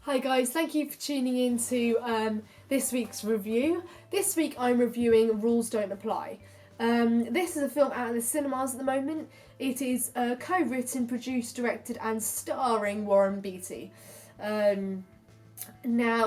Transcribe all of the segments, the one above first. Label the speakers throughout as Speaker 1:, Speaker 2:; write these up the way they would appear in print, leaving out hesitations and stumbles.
Speaker 1: Hi guys, thank you for tuning in to this week's review. This week I'm reviewing Rules Don't Apply. This is a film out in the cinemas at the moment. It is co-written, produced, directed and starring Warren Beatty. Now,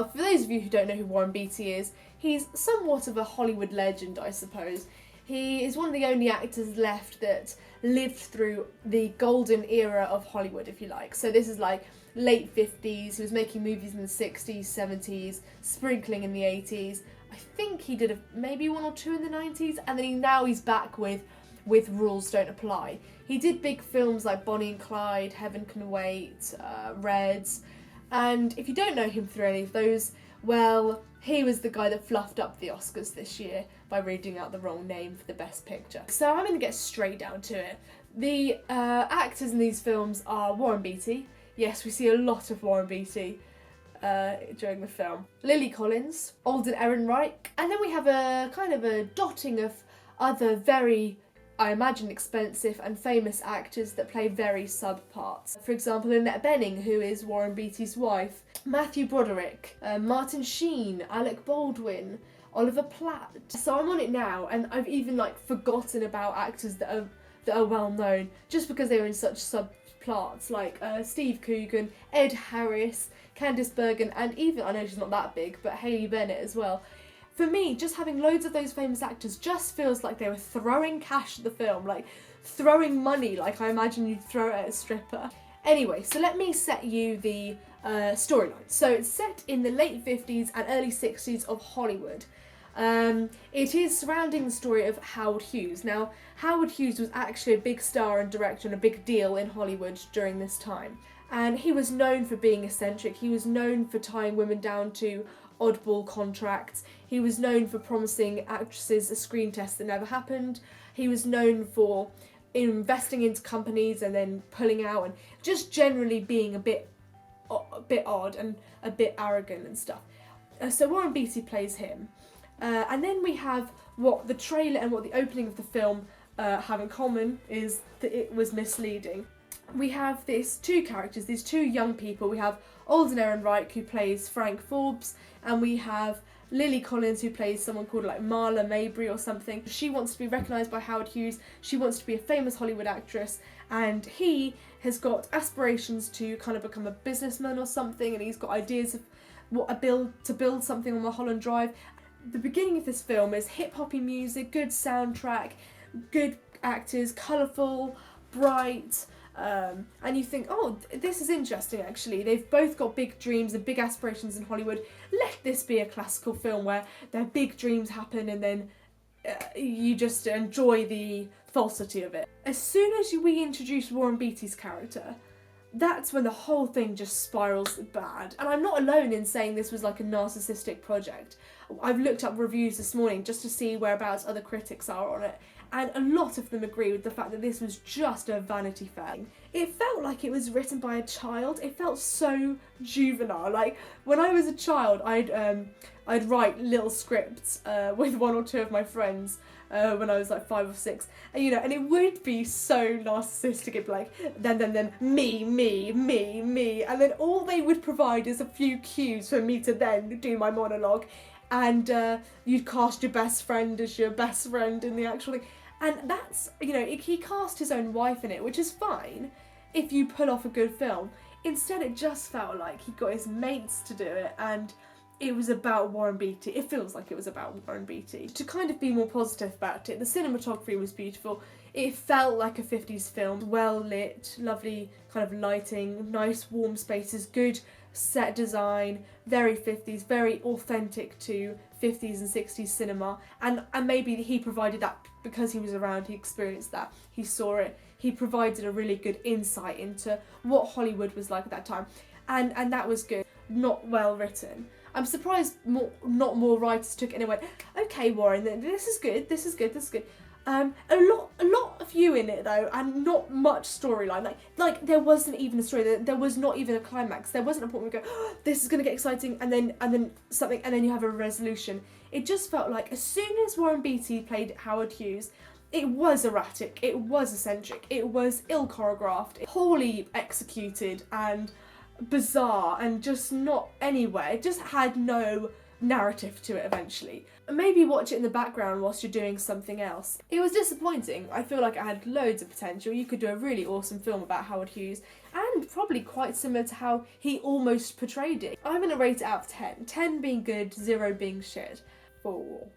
Speaker 1: for those of you who don't know who Warren Beatty is, he's somewhat of a Hollywood legend, I suppose. He is one of the only actors left that lived through the golden era of Hollywood, if you like. So this is like late 50s, he was making movies in the 60s, 70s, sprinkling in the 80s. I think he did maybe one or two in the 90s, and then now he's back with Rules Don't Apply. He did big films like Bonnie and Clyde, Heaven Can Wait, Reds, and if you don't know him through any of those, well, he was the guy that fluffed up the Oscars this year by reading out the wrong name for the Best Picture. So I'm going to get straight down to it. The actors in these films are Warren Beatty. Yes, we see a lot of Warren Beatty during the film. Lily Collins, Alden Ehrenreich, and then we have a kind of a dotting of other very, I imagine, expensive and famous actors that play very sub parts. For example, Annette Bening, who is Warren Beatty's wife, Matthew Broderick, Martin Sheen, Alec Baldwin, Oliver Platt. So I'm on it now, and I've even forgotten about actors that are well known just because they were in such subplots, like Steve Coogan, Ed Harris, Candice Bergen, and even, I know she's not that big, but Hayley Bennett as well. For me, just having loads of those famous actors just feels like they were throwing cash at the film, like throwing money like I imagine you'd throw it at a stripper. Anyway, so let me set you the storyline. So it's set in the late 50s and early 60s of Hollywood. It is surrounding the story of Howard Hughes. Now, Howard Hughes was actually a big star and director and a big deal in Hollywood during this time. And he was known for being eccentric. He was known for tying women down to oddball contracts. He was known for promising actresses a screen test that never happened. He was known for investing into companies and then pulling out, and just generally being a bit odd and a bit arrogant and stuff. So Warren Beatty plays him. And then we have what the trailer and what the opening of the film have in common is that it was misleading. We have these two characters, these two young people. We have Alden Ehrenreich, who plays Frank Forbes, and we have Lily Collins, who plays someone called Marla Mabry or something. She wants to be recognised by Howard Hughes. She wants to be a famous Hollywood actress, and he has got aspirations to kind of become a businessman or something, and he's got ideas of to build something on Mulholland Drive. The beginning of this film is hip-hoppy music, good soundtrack, good actors, colourful, bright, and you think, oh, this is interesting actually. They've both got big dreams and big aspirations in Hollywood. Let this be a classical film where their big dreams happen and then you just enjoy the falsity of it. As soon as we introduce Warren Beatty's character, that's when the whole thing just spirals bad. And I'm not alone in saying this was like a narcissistic project. I've looked up reviews this morning just to see whereabouts other critics are on it, and a lot of them agree with the fact that this was just a Vanity Fair. It felt like it was written by a child. It felt so juvenile. Like, when I was a child, I'd write little scripts with one or two of my friends when I was 5 or 6, and and it would be so narcissistic. It'd be like, then me, and then all they would provide is a few cues for me to then do my monologue, and you'd cast your best friend as your best friend in the actual thing. And that's, he cast his own wife in it, which is fine if you pull off a good film. Instead, it just felt like he got his mates to do it, and it was about Warren Beatty. It feels like it was about Warren Beatty. To kind of be more positive about it, the cinematography was beautiful. It felt like a 50s film, well lit, lovely kind of lighting, nice warm spaces, good set design, very 50s, very authentic to 50s and 60s cinema, and maybe he provided that because he was around, he experienced that, he saw it, he provided a really good insight into what Hollywood was like at that time, and that was good. Not well written. I'm surprised not more writers took it and went, okay Warren, this is good. A lot of you in it though, and not much storyline. Like there wasn't even a story. There was not even a climax. There wasn't a point where we go, oh, this is gonna get exciting, and then something, and then you have a resolution. It just felt like as soon as Warren Beatty played Howard Hughes, it was erratic, it was eccentric, it was ill choreographed, poorly executed, and bizarre and just not anywhere. It just had no narrative to it eventually. Maybe watch it in the background whilst you're doing something else. It was disappointing. I feel like it had loads of potential. You could do a really awesome film about Howard Hughes, and probably quite similar to how he almost portrayed it. I'm going to rate it out of 10. 10 being good, 0 being shit. 4.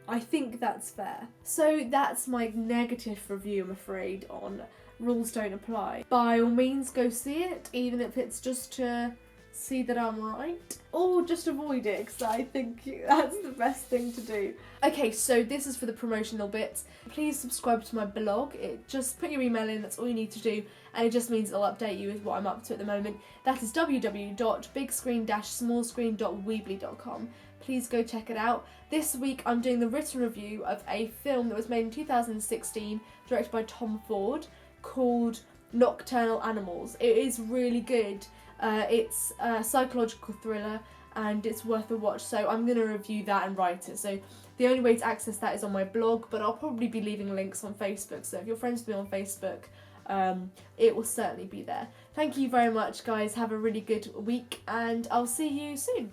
Speaker 1: I think that's fair. So that's my negative review, I'm afraid, on Rules Don't Apply. By all means, go see it, even if it's just to see that I'm right, or just avoid it, because I think that's the best thing to do. Okay, so this is for the promotional bits. Please subscribe to my blog. Just put your email in, that's all you need to do, and it just means it'll update you with what I'm up to at the moment. That is www.bigscreen-smallscreen.weebly.com. Please go check it out. This week I'm doing the written review of a film that was made in 2016, directed by Tom Ford, called Nocturnal Animals. It is really good. It's a psychological thriller and it's worth a watch, so I'm going to review that and write it. So the only way to access that is on my blog, but I'll probably be leaving links on Facebook, so if you're friends with me on Facebook, it will certainly be there. Thank you very much, guys. Have a really good week and I'll see you soon.